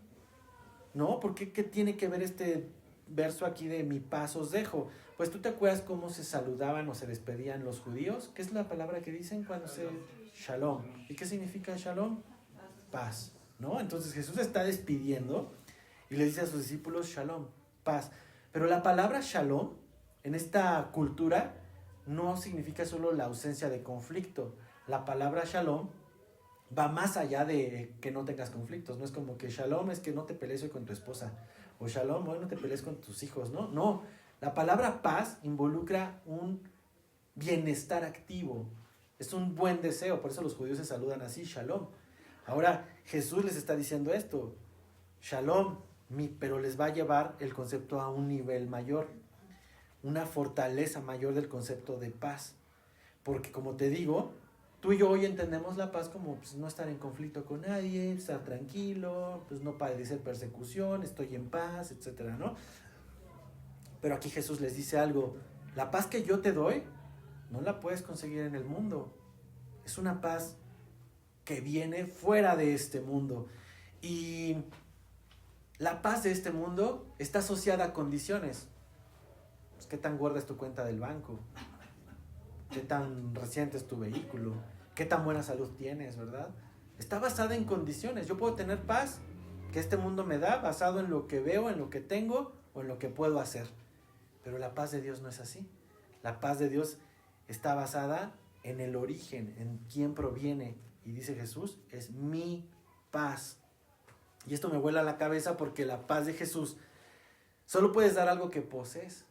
¿No? ¿Por qué tiene que ver este verso aquí de mi paz os dejo? Pues tú te acuerdas cómo se saludaban o se despedían los judíos. ¿Qué es la palabra que dicen cuando se... Shalom. ¿Y qué significa shalom? Paz, ¿no? Entonces Jesús está despidiendo y le dice a sus discípulos shalom, paz. Pero la palabra shalom en esta cultura no significa solo la ausencia de conflicto. La palabra shalom va más allá de que no tengas conflictos. No es como que shalom es que no te pelees hoy con tu esposa. O shalom, hoy no te pelees con tus hijos, ¿no? No, la palabra paz involucra un bienestar activo. Es un buen deseo, por eso los judíos se saludan así, shalom. Ahora Jesús les está diciendo esto, shalom, pero les va a llevar el concepto a un nivel mayor, una fortaleza mayor del concepto de paz. Porque como te digo, tú y yo hoy entendemos la paz como pues, no estar en conflicto con nadie, estar tranquilo, pues no padecer persecución, estoy en paz, etcétera, ¿no? Pero aquí Jesús les dice algo, la paz que yo te doy no la puedes conseguir en el mundo. Es una paz que viene fuera de este mundo. Y la paz de este mundo está asociada a condiciones. Pues, ¿qué tan gorda es tu cuenta del banco? ¿Qué tan reciente es tu vehículo? ¿Qué tan buena salud tienes, verdad? Está basada en condiciones. Yo puedo tener paz que este mundo me da basado en lo que veo, en lo que tengo o en lo que puedo hacer. Pero la paz de Dios no es así. La paz de Dios está basada en el origen, en quién proviene. Y dice Jesús, es mi paz. Y esto me vuela la cabeza porque la paz de Jesús solo puedes dar algo que posees.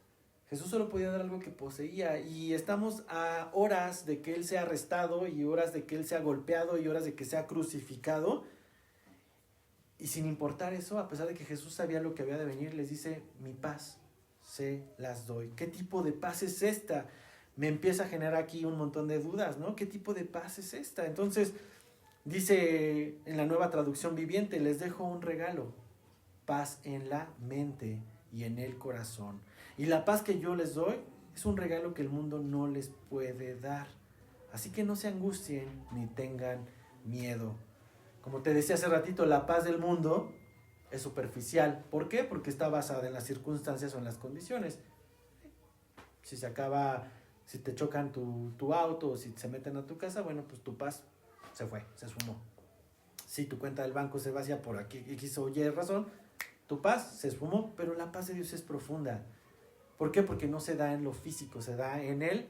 Jesús solo podía dar algo que poseía. Y estamos a horas de que Él sea arrestado y horas de que Él sea golpeado y horas de que sea crucificado. Y sin importar eso, a pesar de que Jesús sabía lo que había de venir, les dice, mi paz se las doy. ¿Qué tipo de paz es esta? Me empieza a generar aquí un montón de dudas, ¿no? ¿Qué tipo de paz es esta? Entonces, dice en la Nueva Traducción Viviente, les dejo un regalo, paz en la mente y en el corazón. Y la paz que yo les doy es un regalo que el mundo no les puede dar. Así que no se angustien ni tengan miedo. Como te decía hace ratito, la paz del mundo es superficial. ¿Por qué? Porque está basada en las circunstancias o en las condiciones. Si se acaba... Si te chocan tu auto o si se meten a tu casa, bueno, pues tu paz se fue, se esfumó. Si tu cuenta del banco se vacía por aquí, X o Y razón, tu paz se esfumó, pero la paz de Dios es profunda. ¿Por qué? Porque no se da en lo físico, se da en el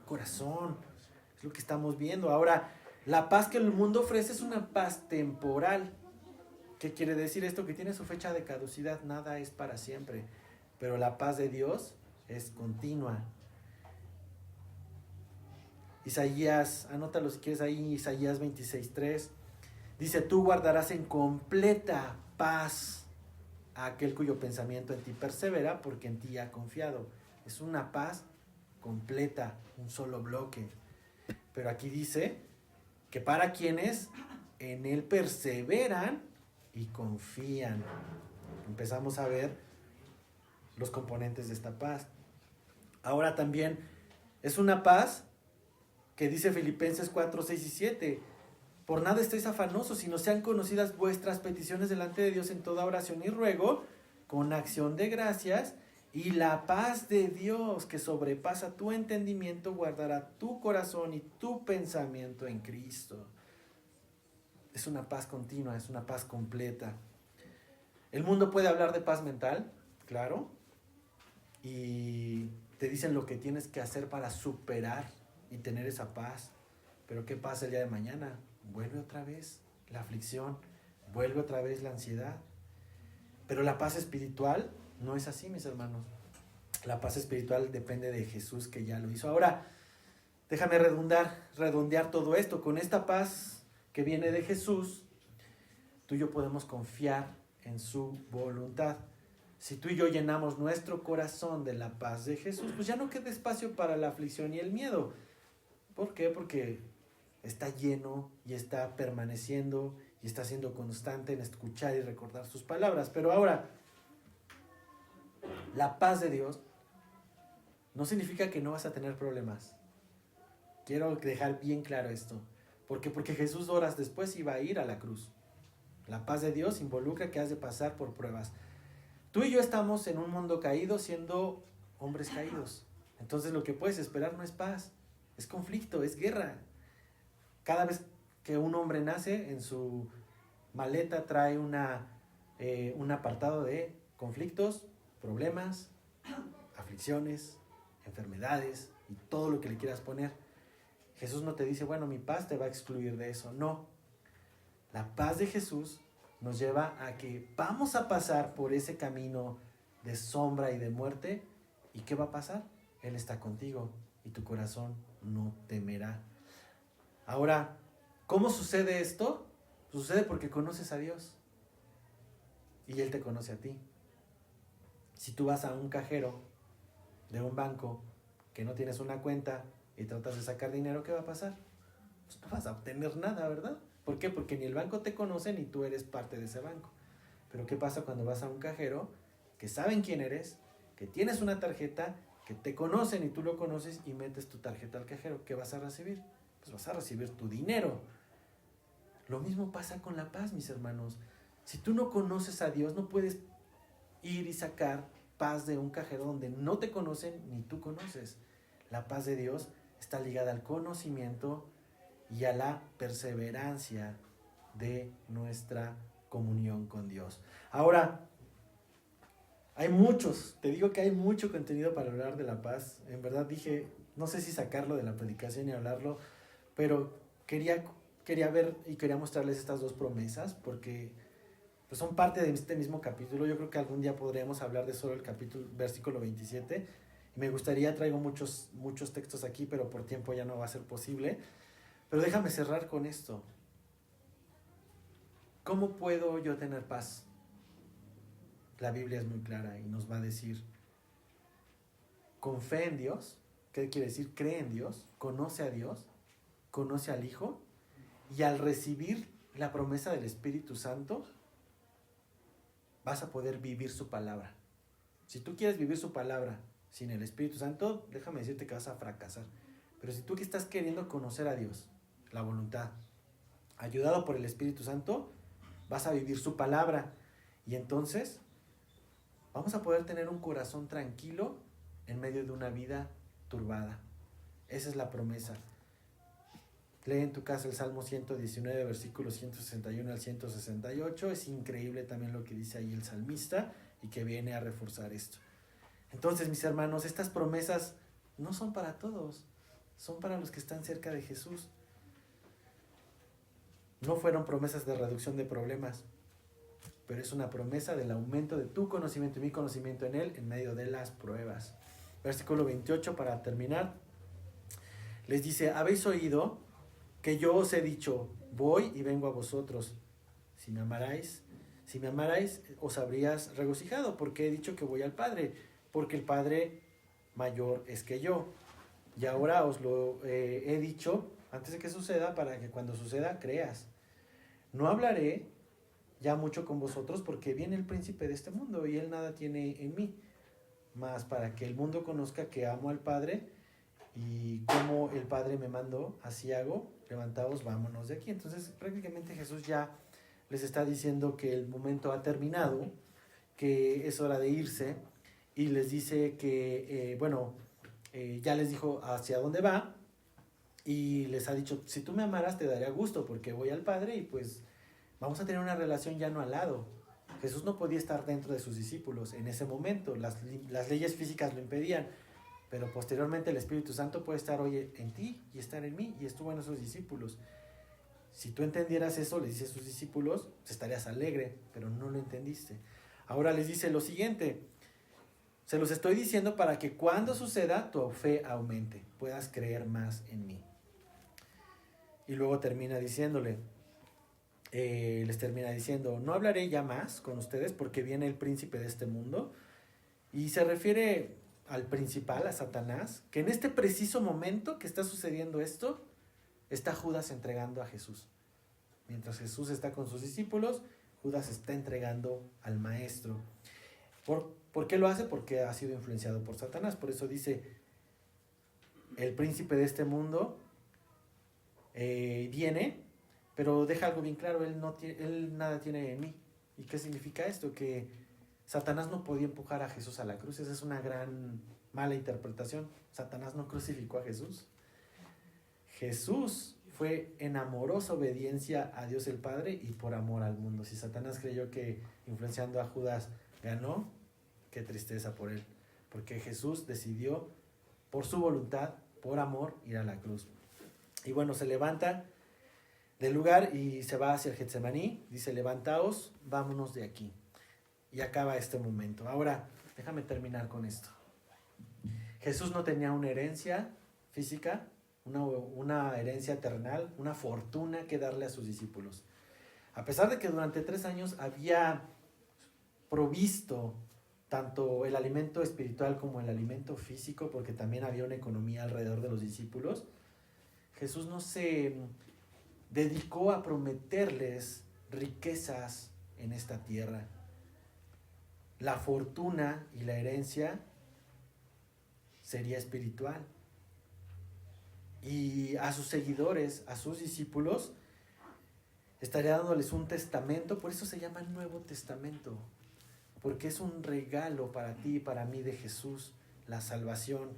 corazón. Es lo que estamos viendo. Ahora, la paz que el mundo ofrece es una paz temporal. ¿Qué quiere decir esto? Que tiene su fecha de caducidad, nada es para siempre. Pero la paz de Dios es continua. Isaías, anótalo si quieres ahí, Isaías 26:3, dice, tú guardarás en completa paz a aquel cuyo pensamiento en ti persevera, porque en ti ha confiado. Es una paz completa, un solo bloque. Pero aquí dice que para quienes en Él perseveran y confían. Empezamos a ver los componentes de esta paz. Ahora también es una paz que dice Filipenses 4, 6 y 7. Por nada estéis afanosos, sino sean conocidas vuestras peticiones delante de Dios en toda oración y ruego, con acción de gracias, y la paz de Dios, que sobrepasa tu entendimiento, guardará tu corazón y tu pensamiento en Cristo. Es una paz continua, es una paz completa. El mundo puede hablar de paz mental, claro, y te dicen lo que tienes que hacer para superar y tener esa paz. Pero ¿qué pasa el día de mañana? Vuelve otra vez la aflicción, vuelve otra vez la ansiedad. Pero la paz espiritual no es así, mis hermanos. La paz espiritual depende de Jesús, que ya lo hizo. Ahora, déjame redondear todo esto. Con esta paz que viene de Jesús, tú y yo podemos confiar en su voluntad. Si tú y yo llenamos nuestro corazón de la paz de Jesús, pues ya no queda espacio para la aflicción y el miedo. ¿Por qué? Porque está lleno y está permaneciendo y está siendo constante en escuchar y recordar sus palabras. Pero ahora, la paz de Dios no significa que no vas a tener problemas. Quiero dejar bien claro esto. ¿Por qué? Porque Jesús horas después iba a ir a la cruz. La paz de Dios involucra que has de pasar por pruebas. Tú y yo estamos en un mundo caído siendo hombres caídos. Entonces lo que puedes esperar no es paz, es conflicto, es guerra. Cada vez que un hombre nace, en su maleta trae un apartado de conflictos, problemas, aflicciones, enfermedades y todo lo que le quieras poner. Jesús no te dice, bueno, mi paz te va a excluir de eso. No. La paz de Jesús nos lleva a que vamos a pasar por ese camino de sombra y de muerte. ¿Y qué va a pasar? Él está contigo y tu corazón no temerá. Ahora, ¿cómo sucede esto? Sucede porque conoces a Dios y Él te conoce a ti. Si tú vas a un cajero de un banco que no tienes una cuenta y tratas de sacar dinero, ¿qué va a pasar? Pues no vas a obtener nada, ¿verdad? ¿Por qué? Porque ni el banco te conoce ni tú eres parte de ese banco. Pero ¿qué pasa cuando vas a un cajero que saben quién eres, que tienes una tarjeta, que te conocen y tú lo conoces y metes tu tarjeta al cajero? ¿Qué vas a recibir? Pues vas a recibir tu dinero. Lo mismo pasa con la paz, mis hermanos. Si tú no conoces a Dios, no puedes ir y sacar paz de un cajero donde no te conocen ni tú conoces. La paz de Dios está ligada al conocimiento y a la perseverancia de nuestra comunión con Dios. Ahora, te digo que hay mucho contenido para hablar de la paz. En verdad dije, no sé si sacarlo de la predicación y hablarlo, pero quería ver y quería mostrarles estas dos promesas porque pues son parte de este mismo capítulo. Yo creo que algún día podríamos hablar de solo el versículo 27. Y me gustaría, traigo muchos textos aquí, pero por tiempo ya no va a ser posible. Pero déjame cerrar con esto. ¿Cómo puedo yo tener paz? La Biblia es muy clara y nos va a decir, con fe en Dios. ¿Qué quiere decir? Cree en Dios, conoce a Dios, conoce al Hijo, y al recibir la promesa del Espíritu Santo, vas a poder vivir su palabra. Si tú quieres vivir su palabra sin el Espíritu Santo, déjame decirte que vas a fracasar. Pero si tú que estás queriendo conocer a Dios, la voluntad, ayudado por el Espíritu Santo, vas a vivir su palabra. Y entonces vamos a poder tener un corazón tranquilo en medio de una vida turbada. Esa es la promesa. Lee en tu casa el Salmo 119, versículos 161 al 168. Es increíble también lo que dice ahí el salmista y que viene a reforzar esto. Entonces, mis hermanos, estas promesas no son para todos, son para los que están cerca de Jesús. No fueron promesas de reducción de problemas, pero es una promesa del aumento de tu conocimiento y mi conocimiento en Él en medio de las pruebas. Versículo 28 para terminar. Les dice, habéis oído que yo os he dicho, voy y vengo a vosotros. Si me amarais, os habrías regocijado, porque he dicho que voy al Padre, porque el Padre mayor es que yo. y ahora os lo he dicho antes de que suceda, para que cuando suceda creas. No hablaré ya mucho con vosotros, porque viene el príncipe de este mundo y él nada tiene en mí, mas para que el mundo conozca que amo al Padre, y como el Padre me mandó, así hago. Levantaos, vámonos de aquí. Entonces prácticamente Jesús ya les está diciendo que el momento ha terminado, que es hora de irse, y les dice que, ya les dijo hacia dónde va, y les ha dicho, si tú me amaras te daría gusto, porque voy al Padre y pues vamos a tener una relación ya no al lado. Jesús no podía estar dentro de sus discípulos en ese momento, las leyes físicas lo impedían, pero posteriormente el Espíritu Santo puede estar hoy en ti y estar en mí, y estuvo en esos discípulos. Si tú entendieras eso, le dice a sus discípulos, estarías alegre, pero no lo entendiste. Ahora les dice lo siguiente: se los estoy diciendo para que cuando suceda tu fe aumente, puedas creer más en mí. Y luego termina diciéndole, les termina diciendo, no hablaré ya más con ustedes porque viene el príncipe de este mundo. Y se refiere al principal, a Satanás, que en este preciso momento que está sucediendo esto, está Judas entregando a Jesús. Mientras Jesús está con sus discípulos, Judas está entregando al maestro. ¿Por qué lo hace? Porque ha sido influenciado por Satanás. Por eso dice, el príncipe de este mundo viene, pero deja algo bien claro, él nada tiene en mí. ¿Y qué significa esto? Que Satanás no podía empujar a Jesús a la cruz. Esa es una gran mala interpretación. Satanás no crucificó a Jesús. Jesús fue en amorosa obediencia a Dios el Padre y por amor al mundo. Si Satanás creyó que influenciando a Judas ganó, qué tristeza por él. Porque Jesús decidió, por su voluntad, por amor, ir a la cruz. Y bueno, se levanta del lugar y se va hacia el Getsemaní. Dice, levantaos, vámonos de aquí. Y acaba este momento. Ahora, déjame terminar con esto. Jesús no tenía una herencia física, una herencia terrenal, una fortuna que darle a sus discípulos. A pesar de que durante 3 años había provisto tanto el alimento espiritual como el alimento físico, porque también había una economía alrededor de los discípulos, Jesús no se dedicó a prometerles riquezas en esta tierra. La fortuna y la herencia sería espiritual. Y a sus seguidores, a sus discípulos, estaría dándoles un testamento. Por eso se llama Nuevo Testamento, porque es un regalo para ti y para mí de Jesús, la salvación.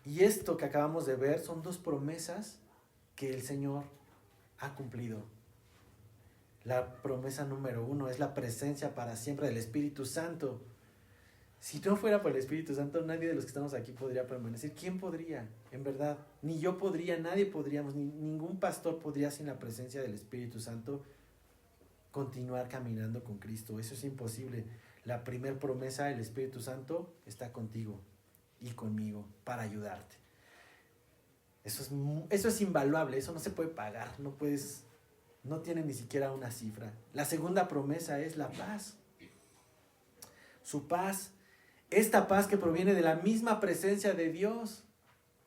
Y esto que acabamos de ver son 2 promesas que el Señor ha cumplido. La promesa número 1 es la presencia para siempre del Espíritu Santo. Si no fuera por el Espíritu Santo, nadie de los que estamos aquí podría permanecer. ¿Quién podría? En verdad, ni yo podría, nadie podríamos, ningún pastor podría sin la presencia del Espíritu Santo continuar caminando con Cristo. Eso es imposible. La primera promesa, el Espíritu Santo está contigo y conmigo para ayudarte. Eso es invaluable, eso no se puede pagar, no tiene ni siquiera una cifra. La segunda promesa es la paz. Su paz, esta paz que proviene de la misma presencia de Dios.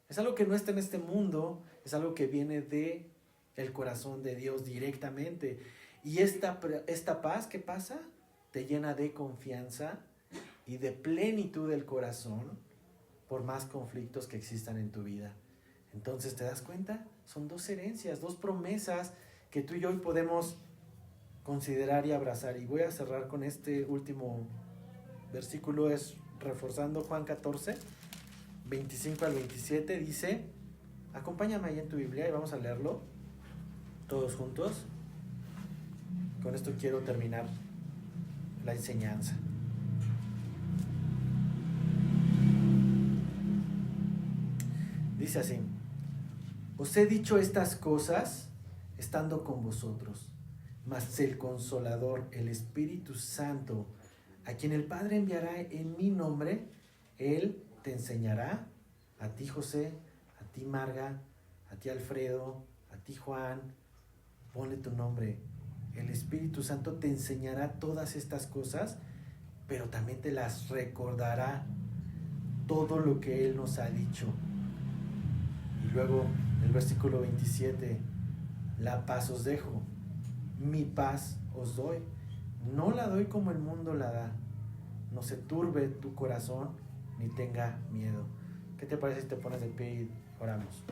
Es algo que no está en este mundo, es algo que viene del corazón de Dios directamente. Y esta paz, ¿qué pasa? Te llena de confianza y de plenitud del corazón por más conflictos que existan en tu vida. Entonces, ¿te das cuenta? Son 2 herencias, 2 promesas que tú y yo hoy podemos considerar y abrazar. Y voy a cerrar con este último versículo, es reforzando Juan 14, 25 al 27, dice, acompáñame ahí en tu Biblia y vamos a leerlo todos juntos. Con esto quiero terminar la enseñanza. Dice así, os he dicho estas cosas estando con vosotros, mas el Consolador, el Espíritu Santo, a quien el Padre enviará en mi nombre, Él te enseñará, a ti José, a ti Marga, a ti Alfredo, a ti Juan, ponle tu nombre. El Espíritu Santo te enseñará todas estas cosas, pero también te las recordará todo lo que Él nos ha dicho. Y luego el versículo 27, la paz os dejo, mi paz os doy. No la doy como el mundo la da. No se turbe tu corazón ni tenga miedo. ¿Qué te parece si te pones de pie y oramos?